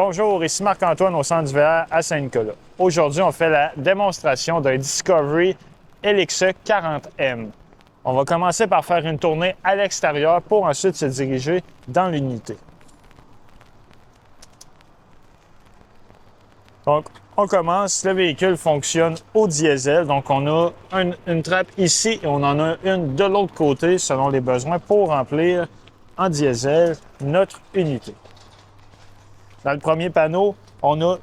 Bonjour, ici Marc-Antoine au Centre d'hiver à Saint-Nicolas. Aujourd'hui, on fait la démonstration d'un Discovery LXE 40M. On va commencer par faire une tournée à l'extérieur pour ensuite se diriger dans l'unité. Donc, on commence. Le véhicule fonctionne au diesel. Donc, on a une trappe ici et on en a une de l'autre côté selon les besoins pour remplir en diesel notre unité. Dans le premier panneau, on a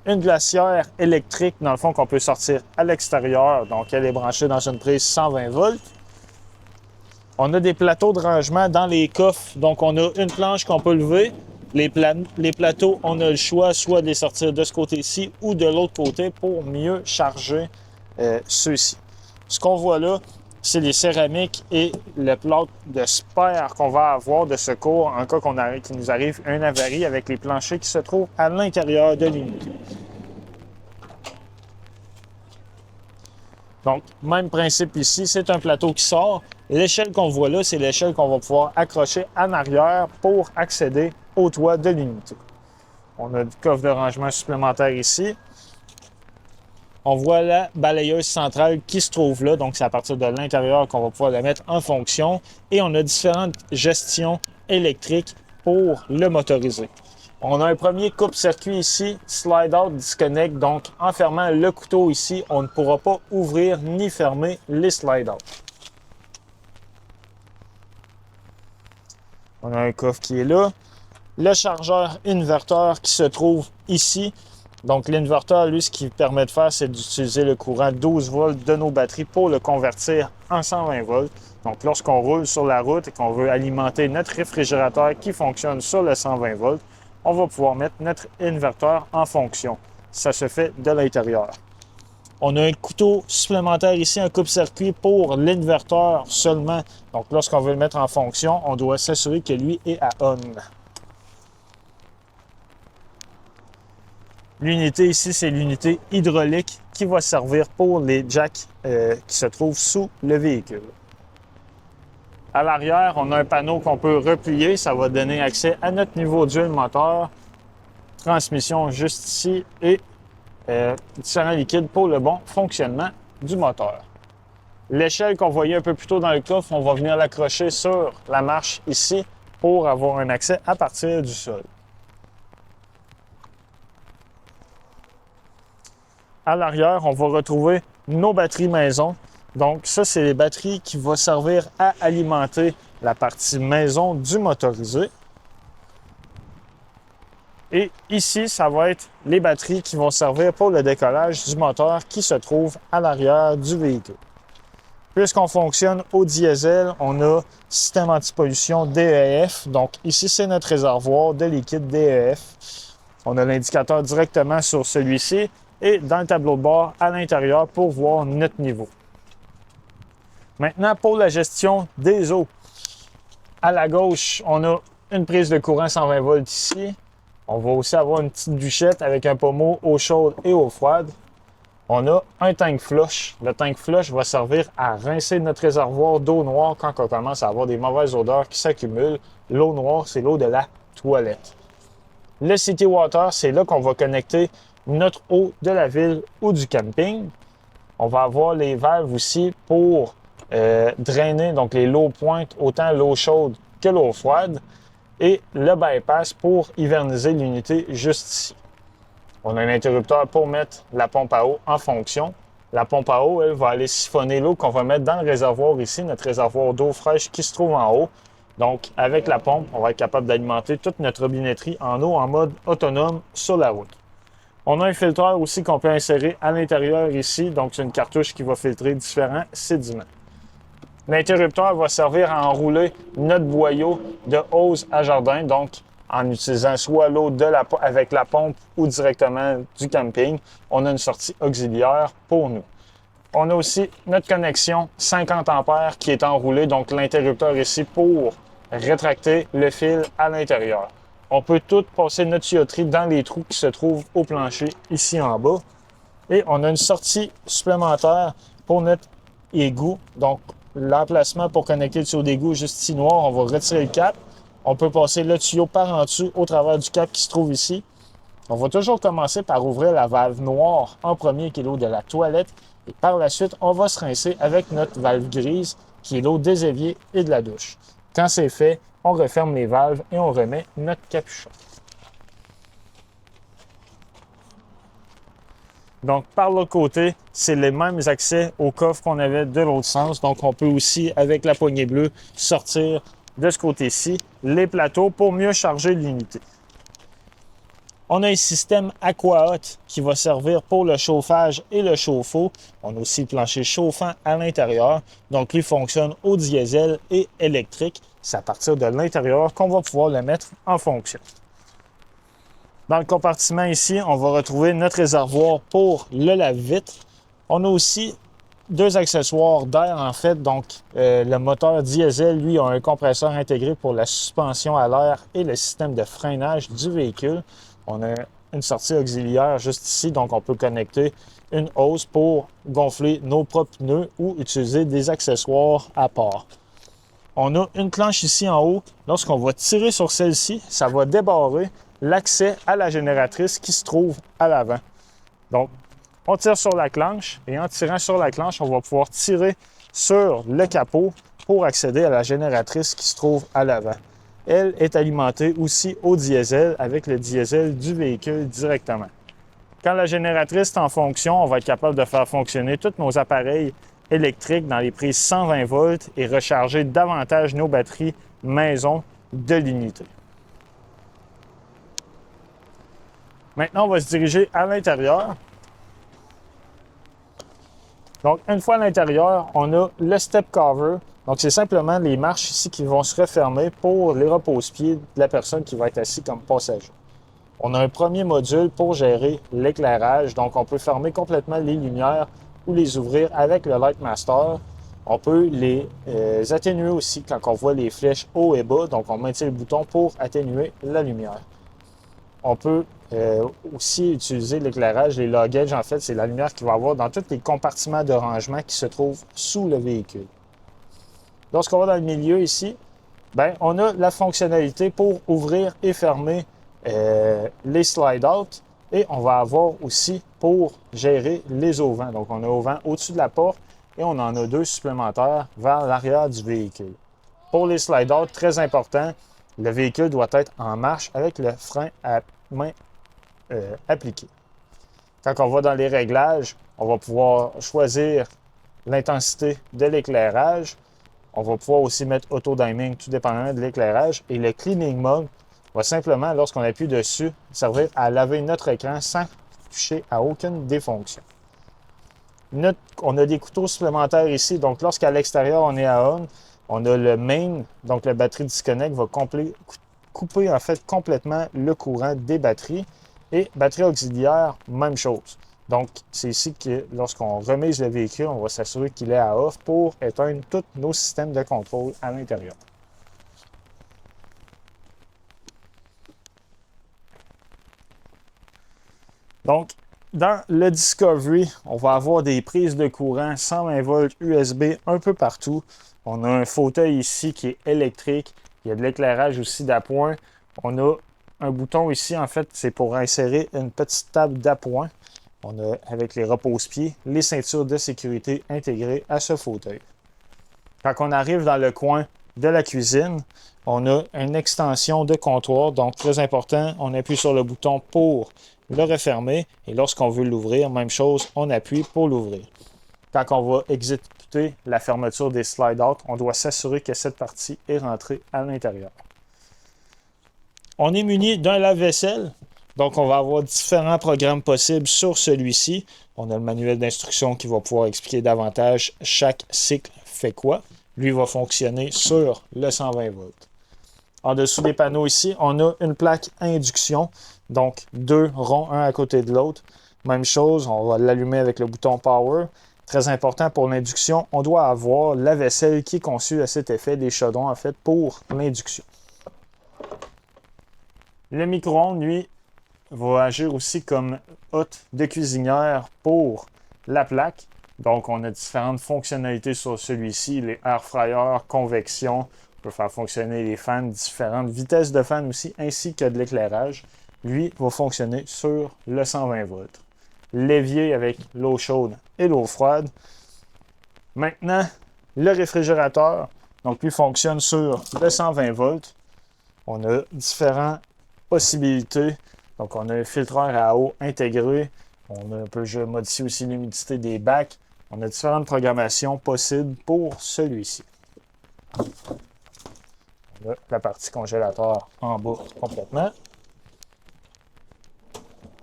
une glacière électrique, dans le fond, qu'on peut sortir à l'extérieur. Donc, elle est branchée dans une prise 120 volts. On a des plateaux de rangement dans les coffres. Donc, on a une planche qu'on peut lever. Les plateaux, on a le choix soit de les sortir de ce côté-ci ou de l'autre côté pour mieux charger ceux-ci. Ce qu'on voit là, c'est les céramiques et le plâtre de spare qu'on va avoir de secours en cas qu'il nous arrive un avarie avec les planchers qui se trouvent à l'intérieur de l'unité. Donc, même principe ici, c'est un plateau qui sort. L'échelle qu'on voit là, c'est l'échelle qu'on va pouvoir accrocher en arrière pour accéder au toit de l'unité. On a du coffre de rangement supplémentaire ici. On voit la balayeuse centrale qui se trouve là, donc c'est à partir de l'intérieur qu'on va pouvoir la mettre en fonction. Et on a différentes gestions électriques pour le motoriser. On a un premier coupe-circuit ici, slide out, disconnect, donc en fermant le couteau ici, on ne pourra pas ouvrir ni fermer les slide out. On a un coffre qui est là. Le chargeur inverteur qui se trouve ici. Donc l'inverteur, lui, ce qu'il permet de faire, c'est d'utiliser le courant 12 volts de nos batteries pour le convertir en 120 volts. Donc lorsqu'on roule sur la route et qu'on veut alimenter notre réfrigérateur qui fonctionne sur le 120 volts, on va pouvoir mettre notre inverteur en fonction. Ça se fait de l'intérieur. On a un couteau supplémentaire ici, un coupe-circuit pour l'inverteur seulement. Donc lorsqu'on veut le mettre en fonction, on doit s'assurer que lui est à on. L'unité ici, c'est l'unité hydraulique qui va servir pour les jacks qui se trouvent sous le véhicule. À l'arrière, on a un panneau qu'on peut replier. Ça va donner accès à notre niveau d'huile moteur, transmission juste ici et différents liquides pour le bon fonctionnement du moteur. L'échelle qu'on voyait un peu plus tôt dans le coffre, on va venir l'accrocher sur la marche ici pour avoir un accès à partir du sol. À l'arrière, on va retrouver nos batteries maison. Donc ça, c'est les batteries qui vont servir à alimenter la partie maison du motorisé. Et ici, ça va être les batteries qui vont servir pour le décollage du moteur qui se trouve à l'arrière du véhicule. Puisqu'on fonctionne au diesel, on a système antipollution DEF. Donc ici, c'est notre réservoir de liquide DEF. On a l'indicateur directement sur celui-ci et dans le tableau de bord à l'intérieur pour voir notre niveau. Maintenant, pour la gestion des eaux. À la gauche, on a une prise de courant 120 volts ici. On va aussi avoir une petite douchette avec un pommeau eau chaude et eau froide. On a un tank flush. Le tank flush va servir à rincer notre réservoir d'eau noire quand on commence à avoir des mauvaises odeurs qui s'accumulent. L'eau noire, c'est l'eau de la toilette. Le City Water, c'est là qu'on va connecter notre eau de la ville ou du camping. On va avoir les valves aussi pour drainer donc les low points, autant l'eau chaude que l'eau froide. Et le bypass pour hiverniser l'unité juste ici. On a un interrupteur pour mettre la pompe à eau en fonction. La pompe à eau, elle va aller siphonner l'eau qu'on va mettre dans le réservoir ici, notre réservoir d'eau fraîche qui se trouve en haut. Donc, avec la pompe, on va être capable d'alimenter toute notre robinetterie en eau en mode autonome sur la route. On a un filtreur aussi qu'on peut insérer à l'intérieur ici. Donc, c'est une cartouche qui va filtrer différents sédiments. L'interrupteur va servir à enrouler notre boyau de hose à jardin, donc en utilisant soit l'eau avec la pompe ou directement du camping. On a une sortie auxiliaire pour nous. On a aussi notre connexion 50 ampères qui est enroulée, donc l'interrupteur ici pour rétracter le fil à l'intérieur. On peut tout passer notre tuyauterie dans les trous qui se trouvent au plancher ici en bas. Et on a une sortie supplémentaire pour notre égout. Donc, l'emplacement pour connecter le tuyau d'égout juste ici noir, on va retirer le cap. On peut passer le tuyau par en dessous au travers du câble qui se trouve ici. On va toujours commencer par ouvrir la valve noire en premier, qui est l'eau de la toilette. Et par la suite, on va se rincer avec notre valve grise, qui est l'eau des éviers et de la douche. Quand c'est fait, on referme les valves et on remet notre capuchon. Donc, par l'autre côté, c'est les mêmes accès au coffre qu'on avait de l'autre sens. Donc, on peut aussi, avec la poignée bleue, sortir de ce côté-ci les plateaux pour mieux charger l'unité. On a un système AquaHot qui va servir pour le chauffage et le chauffe-eau. On a aussi le plancher chauffant à l'intérieur. Donc, lui fonctionne au diesel et électrique. C'est à partir de l'intérieur qu'on va pouvoir le mettre en fonction. Dans le compartiment ici, on va retrouver notre réservoir pour le lave-vitre. On a aussi deux accessoires d'air en fait. Donc, le moteur diesel, lui, a un compresseur intégré pour la suspension à l'air et le système de freinage du véhicule. On a une sortie auxiliaire juste ici, donc on peut connecter une hose pour gonfler nos propres pneus ou utiliser des accessoires à part. On a une clenche ici en haut. Lorsqu'on va tirer sur celle-ci, ça va débarrer l'accès à la génératrice qui se trouve à l'avant. Donc, on tire sur la clenche et en tirant sur la clenche, on va pouvoir tirer sur le capot pour accéder à la génératrice qui se trouve à l'avant. Elle est alimentée aussi au diesel avec le diesel du véhicule directement. Quand la génératrice est en fonction, on va être capable de faire fonctionner tous nos appareils électriques dans les prises 120 volts et recharger davantage nos batteries maison de l'unité. Maintenant, on va se diriger à l'intérieur. Donc, une fois à l'intérieur, on a le step cover. Donc, c'est simplement les marches ici qui vont se refermer pour les repose-pieds de la personne qui va être assise comme passager. On a un premier module pour gérer l'éclairage. Donc, on peut fermer complètement les lumières ou les ouvrir avec le Lightmaster. On peut les atténuer aussi quand on voit les flèches haut et bas. Donc, on maintient le bouton pour atténuer la lumière. On peut aussi utiliser l'éclairage, les log edge, en fait, c'est la lumière qu'il va y avoir dans tous les compartiments de rangement qui se trouvent sous le véhicule. Lorsqu'on va dans le milieu ici, bien, on a la fonctionnalité pour ouvrir et fermer les slide-out et on va avoir aussi pour gérer les auvents. Donc, on a auvents au-dessus de la porte et on en a deux supplémentaires vers l'arrière du véhicule. Pour les slide-out, très important, le véhicule doit être en marche avec le frein à main appliqué. Quand on va dans les réglages, on va pouvoir choisir l'intensité de l'éclairage. On va pouvoir aussi mettre auto-dimming, tout dépendamment de l'éclairage. Et le cleaning mode va simplement, lorsqu'on appuie dessus, servir à laver notre écran sans toucher à aucune des fonctions. On a des couteaux supplémentaires ici. Donc, lorsqu'à l'extérieur, on est à on, on a le main, donc la batterie disconnect va couper en fait complètement le courant des batteries. Et batterie auxiliaire, même chose. Donc, c'est ici que lorsqu'on remise le véhicule, on va s'assurer qu'il est à off pour éteindre tous nos systèmes de contrôle à l'intérieur. Donc, dans le Discovery, on va avoir des prises de courant 120 volts USB un peu partout. On a un fauteuil ici qui est électrique. Il y a de l'éclairage aussi d'appoint. On a un bouton ici, en fait, c'est pour insérer une petite table d'appoint. On a, avec les repose-pieds, les ceintures de sécurité intégrées à ce fauteuil. Quand on arrive dans le coin de la cuisine, on a une extension de comptoir. Donc, très important, on appuie sur le bouton pour le refermer. Et lorsqu'on veut l'ouvrir, même chose, on appuie pour l'ouvrir. Quand on va exécuter la fermeture des slide-out, on doit s'assurer que cette partie est rentrée à l'intérieur. On est muni d'un lave-vaisselle, donc on va avoir différents programmes possibles sur celui-ci. On a le manuel d'instruction qui va pouvoir expliquer davantage chaque cycle fait quoi. Lui va fonctionner sur le 120 volts. En dessous des panneaux ici, on a une plaque induction, donc deux ronds, un à côté de l'autre. Même chose, on va l'allumer avec le bouton Power. Très important pour l'induction, on doit avoir la vaisselle qui est conçue à cet effet, des chaudrons en fait pour l'induction. Le micro-ondes, lui, va agir aussi comme hôte de cuisinière pour la plaque. Donc, on a différentes fonctionnalités sur celui-ci, les air fryers, convection. On peut faire fonctionner les fans, différentes vitesses de fan aussi, ainsi que de l'éclairage. Lui va fonctionner sur le 120 volts. L'évier avec l'eau chaude et l'eau froide. Maintenant, le réfrigérateur, donc lui fonctionne sur le 120 volts. On a différentes possibilités. Donc, on a un filtreur à eau intégré. On peut modifier aussi l'humidité des bacs. On a différentes programmations possibles pour celui-ci. On a la partie congélateur en bas complètement.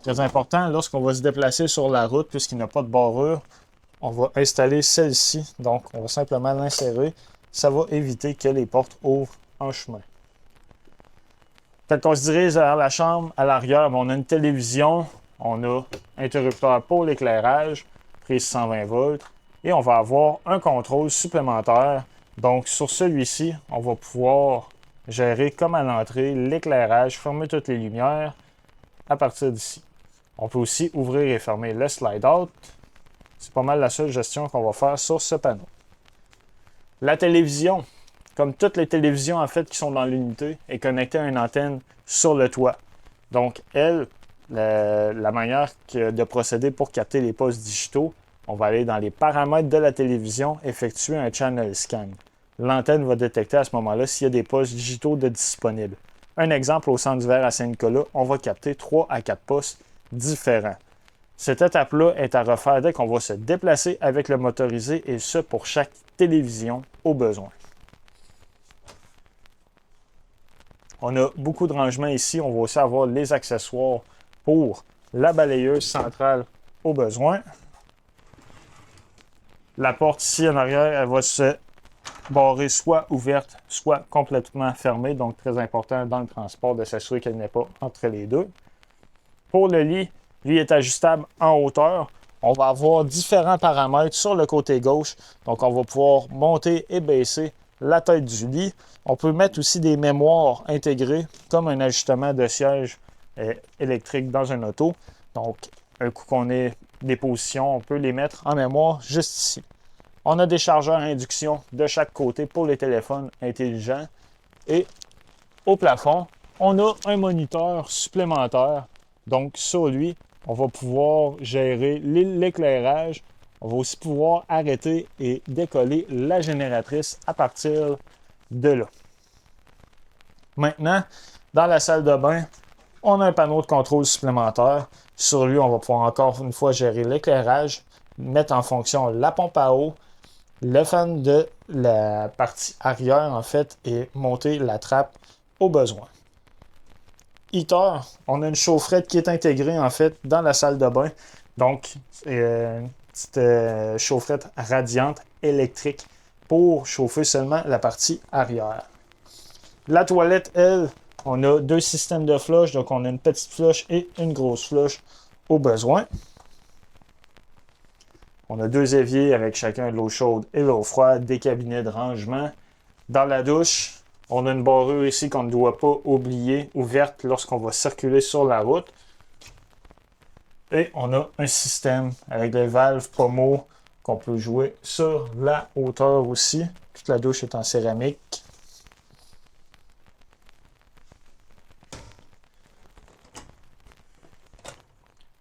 Très important, lorsqu'on va se déplacer sur la route, puisqu'il n'y a pas de barrure, on va installer celle-ci. Donc, on va simplement l'insérer. Ça va éviter que les portes ouvrent en chemin. Quand on se dirige vers la chambre, à l'arrière, on a une télévision, on a interrupteur pour l'éclairage, prise 120 volts, et on va avoir un contrôle supplémentaire. Donc, sur celui-ci, on va pouvoir gérer comme à l'entrée l'éclairage, fermer toutes les lumières à partir d'ici. On peut aussi ouvrir et fermer le slide-out. C'est pas mal la seule gestion qu'on va faire sur ce panneau. La télévision, comme toutes les télévisions en fait qui sont dans l'unité, est connectée à une antenne sur le toit. Donc, elle, la manière de procéder pour capter les postes digitaux, on va aller dans les paramètres de la télévision, effectuer un channel scan. L'antenne va détecter à ce moment-là s'il y a des postes digitaux de disponibles. Un exemple, au centre d'hiver à Saint-Nicolas, on va capter 3 à 4 postes différents. Cette étape-là est à refaire dès qu'on va se déplacer avec le motorisé et ce pour chaque télévision au besoin. On a beaucoup de rangements ici. On va aussi avoir les accessoires pour la balayeuse centrale au besoin. La porte ici en arrière, elle va se barrer soit ouverte, soit complètement fermée. Donc, très important dans le transport de s'assurer qu'elle n'est pas entre les deux. Pour le lit, lui est ajustable en hauteur. On va avoir différents paramètres sur le côté gauche. Donc, on va pouvoir monter et baisser la tête du lit. On peut mettre aussi des mémoires intégrées, comme un ajustement de siège électrique dans un auto. Donc, un coup qu'on ait des positions, on peut les mettre en mémoire juste ici. On a des chargeurs à induction de chaque côté pour les téléphones intelligents. Et au plafond, on a un moniteur supplémentaire. Donc, sur lui, on va pouvoir gérer l'éclairage. On va aussi pouvoir arrêter et décoller la génératrice à partir de là. Maintenant, dans la salle de bain, on a un panneau de contrôle supplémentaire. Sur lui, on va pouvoir encore une fois gérer l'éclairage, mettre en fonction la pompe à eau, le fan de la partie arrière en fait et monter la trappe au besoin. Heater, on a une chaufferette qui est intégrée en fait dans la salle de bain. Donc, une petite chaufferette radiante électrique pour chauffer seulement la partie arrière. La toilette, elle, on a deux systèmes de flush. Donc, on a une petite flush et une grosse flush au besoin. On a deux éviers avec chacun de l'eau chaude et l'eau froide, des cabinets de rangement. Dans la douche, on a une barrure ici qu'on ne doit pas oublier, ouverte lorsqu'on va circuler sur la route. Et on a un système avec des valves pommeau qu'on peut jouer sur la hauteur aussi. Toute la douche est en céramique.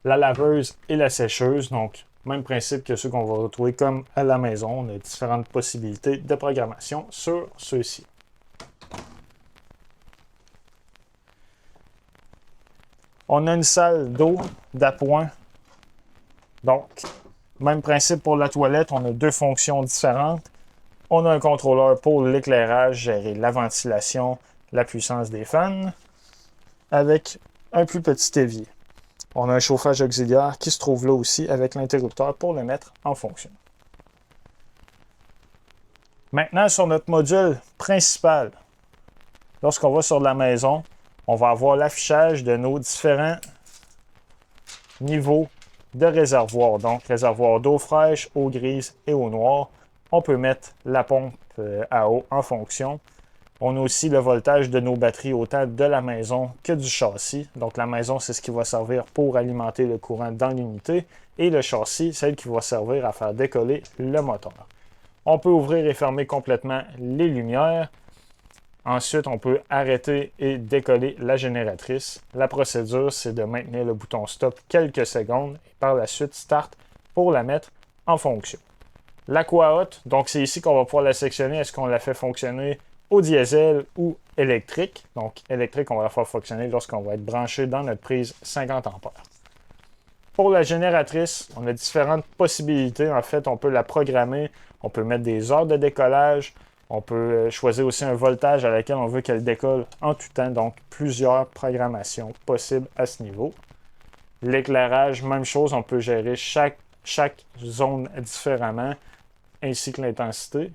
La laveuse et la sécheuse, donc même principe que ceux qu'on va retrouver comme à la maison. On a différentes possibilités de programmation sur ceux-ci. On a une salle d'eau d'appoint. Donc, même principe pour la toilette. On a deux fonctions différentes. On a un contrôleur pour l'éclairage, gérer la ventilation, la puissance des fans, avec un plus petit évier. On a un chauffage auxiliaire qui se trouve là aussi avec l'interrupteur pour le mettre en fonction. Maintenant, sur notre module principal, lorsqu'on va sur la maison, on va avoir l'affichage de nos différents niveaux de réservoirs. Donc, réservoir d'eau fraîche, eau grise et eau noire. On peut mettre la pompe à eau en fonction. On a aussi le voltage de nos batteries autant de la maison que du châssis. Donc la maison, c'est ce qui va servir pour alimenter le courant dans l'unité. Et le châssis, c'est celle qui va servir à faire décoller le moteur. On peut ouvrir et fermer complètement les lumières. Ensuite, on peut arrêter et décoller la génératrice. La procédure, c'est de maintenir le bouton stop quelques secondes et par la suite start pour la mettre en fonction. L'Aqua-Hot, donc c'est ici qu'on va pouvoir la sectionner. Est-ce qu'on la fait fonctionner au diesel ou électrique? Donc électrique, on va la faire fonctionner lorsqu'on va être branché dans notre prise 50 ampères. Pour la génératrice, on a différentes possibilités. En fait, on peut la programmer, on peut mettre des heures de décollage, on peut choisir aussi un voltage à laquelle on veut qu'elle décolle en tout temps. Donc plusieurs programmations possibles à ce niveau. L'éclairage, même chose, on peut gérer chaque zone différemment, ainsi que l'intensité.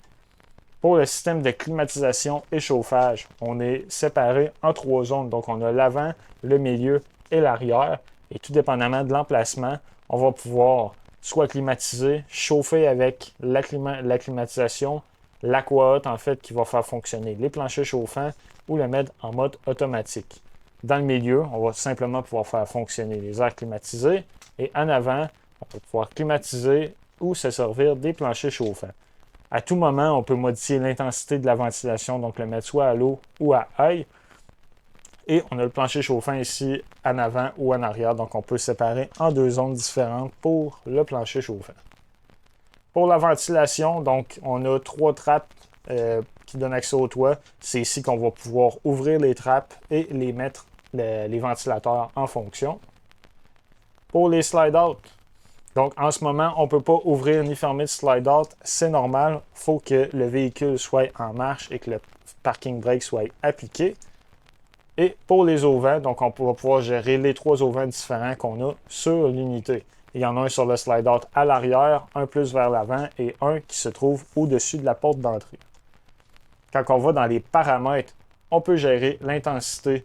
Pour le système de climatisation et chauffage, on est séparé en 3 zones. Donc, on a l'avant, le milieu et l'arrière. Et tout dépendamment de l'emplacement, on va pouvoir soit climatiser, chauffer avec la climatisation, l'Aqua-Hot, en fait, qui va faire fonctionner les planchers chauffants ou le mettre en mode automatique. Dans le milieu, on va simplement pouvoir faire fonctionner les airs climatisés. Et en avant, on va pouvoir climatiser ou se servir des planchers chauffants. À tout moment, on peut modifier l'intensité de la ventilation, donc le mettre soit à l'eau ou à high. Et on a le plancher chauffant ici en avant ou en arrière, donc on peut séparer en 2 zones différentes pour le plancher chauffant. Pour la ventilation, donc on a 3 trappes qui donnent accès au toit. C'est ici qu'on va pouvoir ouvrir les trappes et les mettre les ventilateurs en fonction. Pour les slide-out, donc en ce moment, on ne peut pas ouvrir ni fermer de slide-out. C'est normal. Il faut que le véhicule soit en marche et que le parking brake soit appliqué. Et pour les auvents, donc on va pouvoir gérer les 3 auvents différents qu'on a sur l'unité. Il y en a un sur le slide-out à l'arrière, un plus vers l'avant et un qui se trouve au-dessus de la porte d'entrée. Quand on va dans les paramètres, on peut gérer l'intensité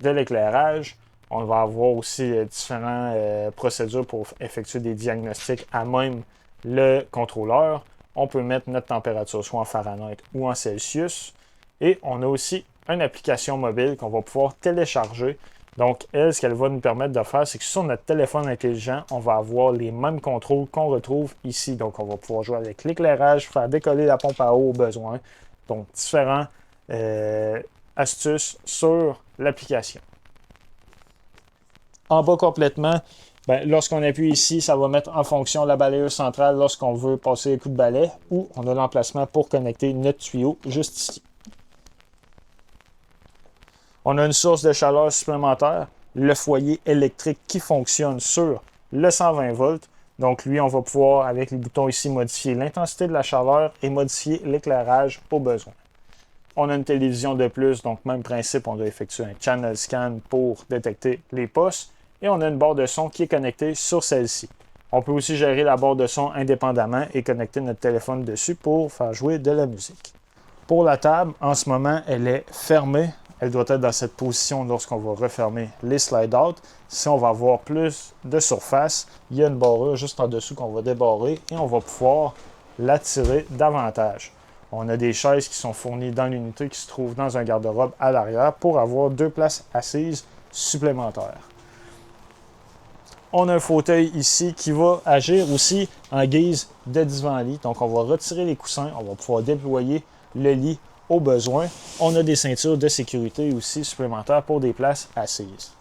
de l'éclairage. On va avoir aussi différentes procédures pour effectuer des diagnostics à même le contrôleur. On peut mettre notre température soit en Fahrenheit ou en Celsius. Et on a aussi une application mobile qu'on va pouvoir télécharger. Donc, elle, ce qu'elle va nous permettre de faire, c'est que sur notre téléphone intelligent, on va avoir les mêmes contrôles qu'on retrouve ici. Donc, on va pouvoir jouer avec l'éclairage, faire décoller la pompe à eau au besoin. Donc, différentes astuces sur l'application. En bas complètement, lorsqu'on appuie ici, ça va mettre en fonction la balayeuse centrale lorsqu'on veut passer un coup de balai ou on a l'emplacement pour connecter notre tuyau juste ici. On a une source de chaleur supplémentaire, le foyer électrique qui fonctionne sur le 120 volts. Donc lui, on va pouvoir, avec les boutons ici, modifier l'intensité de la chaleur et modifier l'éclairage au besoin. On a une télévision de plus, donc même principe, on doit effectuer un channel scan pour détecter les postes. Et on a une barre de son qui est connectée sur celle-ci. On peut aussi gérer la barre de son indépendamment et connecter notre téléphone dessus pour faire jouer de la musique. Pour la table, en ce moment, elle est fermée. Elle doit être dans cette position lorsqu'on va refermer les slide-out. Si on va avoir plus de surface, il y a une barrure juste en dessous qu'on va débarrer et on va pouvoir la tirer davantage. On a des chaises qui sont fournies dans l'unité qui se trouvent dans un garde-robe à l'arrière pour avoir 2 places assises supplémentaires. On a un fauteuil ici qui va agir aussi en guise de divan-lit. Donc, on va retirer les coussins, on va pouvoir déployer le lit au besoin. On a des ceintures de sécurité aussi supplémentaires pour des places assises.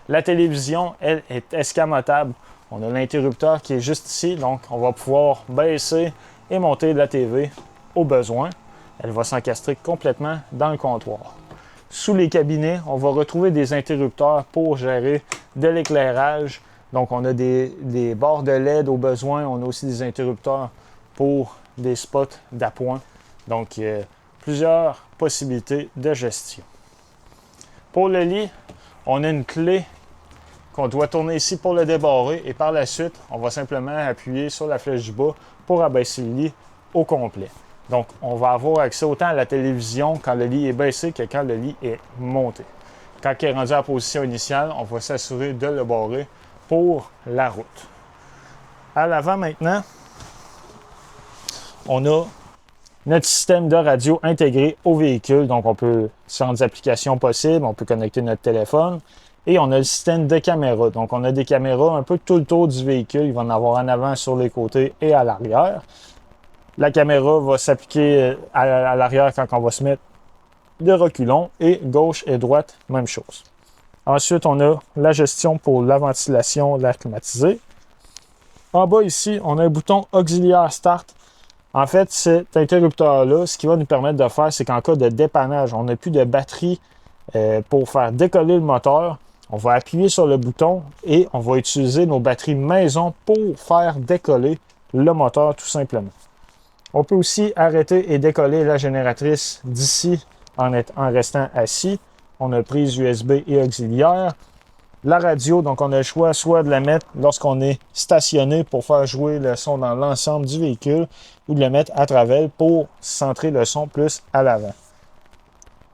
La télévision, elle, est escamotable. On a l'interrupteur qui est juste ici, donc on va pouvoir baisser et monter la TV au besoin. Elle va s'encastrer complètement dans le comptoir. Sous les cabinets, on va retrouver des interrupteurs pour gérer de l'éclairage. Donc, on a des barres de LED au besoin. On a aussi des interrupteurs pour des spots d'appoint. Donc, plusieurs possibilités de gestion. Pour le lit, on a une clé qu'on doit tourner ici pour le débarrer. Et par la suite, on va simplement appuyer sur la flèche du bas pour abaisser le lit au complet. Donc, on va avoir accès autant à la télévision quand le lit est baissé que quand le lit est monté. Quand il est rendu à la position initiale, on va s'assurer de le barrer pour la route. À l'avant maintenant, on a notre système de radio intégré au véhicule. Donc, on peut différentes applications possibles. On peut connecter notre téléphone. Et on a le système de caméras. Donc, on a des caméras un peu tout le tour du véhicule. Il va en avoir en avant, sur les côtés et à l'arrière. La caméra va s'appliquer à l'arrière quand on va se mettre de reculons et gauche et droite, même chose. Ensuite, on a la gestion pour la ventilation, l'air climatisé. En bas ici, on a un bouton auxiliaire start. En fait, cet interrupteur-là, ce qu'il va nous permettre de faire, c'est qu'en cas de dépannage, on n'a plus de batterie pour faire décoller le moteur. On va appuyer sur le bouton et on va utiliser nos batteries maison pour faire décoller le moteur tout simplement. On peut aussi arrêter et décoller la génératrice d'ici en restant assis. On a prise USB et auxiliaire. La radio, donc on a le choix soit de la mettre lorsqu'on est stationné pour faire jouer le son dans l'ensemble du véhicule ou de le mettre à travers pour centrer le son plus à l'avant.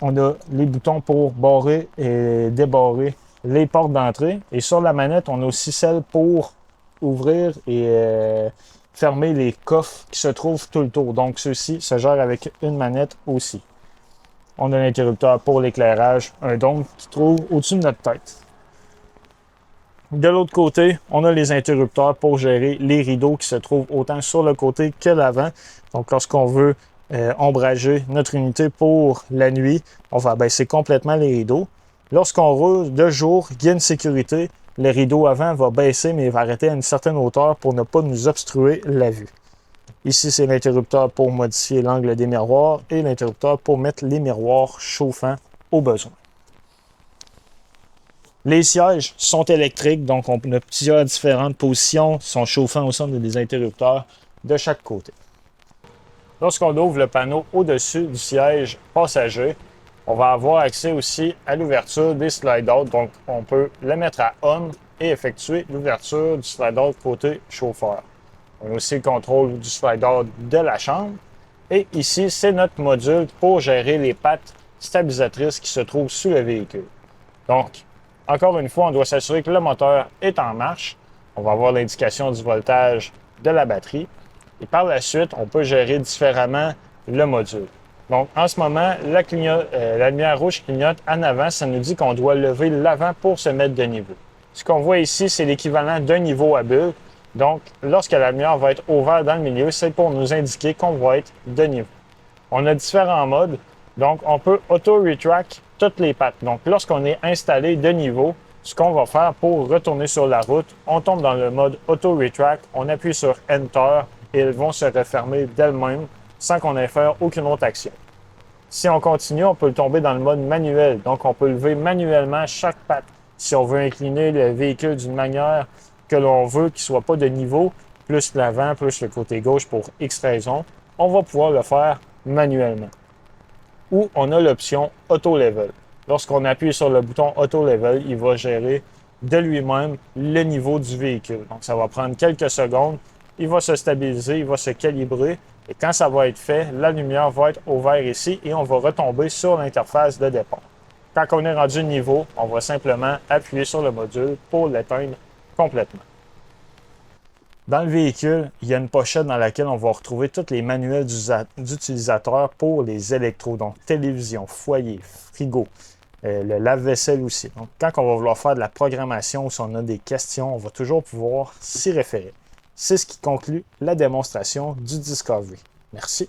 On a les boutons pour barrer et débarrer les portes d'entrée. Et sur la manette, on a aussi celle pour ouvrir et fermer les coffres qui se trouvent tout le tour. Donc ceux-ci se gèrent avec une manette aussi. On a l'interrupteur pour l'éclairage, un dôme qui se trouve au-dessus de notre tête. De l'autre côté, on a les interrupteurs pour gérer les rideaux qui se trouvent autant sur le côté que l'avant. Donc lorsqu'on veut ombrager notre unité pour la nuit, on va baisser complètement les rideaux. Lorsqu'on roule de jour, il y a une sécurité. Le rideau avant va baisser, mais il va arrêter à une certaine hauteur pour ne pas nous obstruer la vue. Ici, c'est l'interrupteur pour modifier l'angle des miroirs et l'interrupteur pour mettre les miroirs chauffants au besoin. Les sièges sont électriques, donc on a plusieurs différentes positions, sont chauffants au centre des interrupteurs de chaque côté. Lorsqu'on ouvre le panneau au-dessus du siège passager, on va avoir accès aussi à l'ouverture des slide-out, donc on peut le mettre à on et effectuer l'ouverture du slide-out côté chauffeur. On a aussi le contrôle du slide-out de la chambre. Et ici, c'est notre module pour gérer les pattes stabilisatrices qui se trouvent sous le véhicule. Donc, encore une fois, on doit s'assurer que le moteur est en marche. On va avoir l'indication du voltage de la batterie. Et par la suite, on peut gérer différemment le module. Donc, en ce moment, la lumière rouge clignote en avant. Ça nous dit qu'on doit lever l'avant pour se mettre de niveau. Ce qu'on voit ici, c'est l'équivalent d'un niveau à bulle. Donc, lorsque la lumière va être ouverte dans le milieu, c'est pour nous indiquer qu'on va être de niveau. On a différents modes. Donc, on peut auto-retract toutes les pattes. Donc, lorsqu'on est installé de niveau, ce qu'on va faire pour retourner sur la route, on tombe dans le mode auto-retract, on appuie sur Enter et elles vont se refermer d'elles-mêmes sans qu'on ait à faire aucune autre action. Si on continue, on peut le tomber dans le mode manuel. Donc, on peut lever manuellement chaque patte. Si on veut incliner le véhicule d'une manière que l'on veut qu'il ne soit pas de niveau, plus l'avant, plus le côté gauche pour X raisons, on va pouvoir le faire manuellement. Ou on a l'option Auto Level. Lorsqu'on appuie sur le bouton Auto Level, il va gérer de lui-même le niveau du véhicule. Donc, ça va prendre quelques secondes. Il va se stabiliser, il va se calibrer. Et quand ça va être fait, la lumière va être au vert ici et on va retomber sur l'interface de départ. Quand on est rendu niveau, on va simplement appuyer sur le module pour l'éteindre complètement. Dans le véhicule, il y a une pochette dans laquelle on va retrouver tous les manuels d'utilisateurs pour les électros, donc télévision, foyer, frigo, le lave-vaisselle aussi. Donc, quand on va vouloir faire de la programmation ou si on a des questions, on va toujours pouvoir s'y référer. C'est ce qui conclut la démonstration du Discovery. Merci.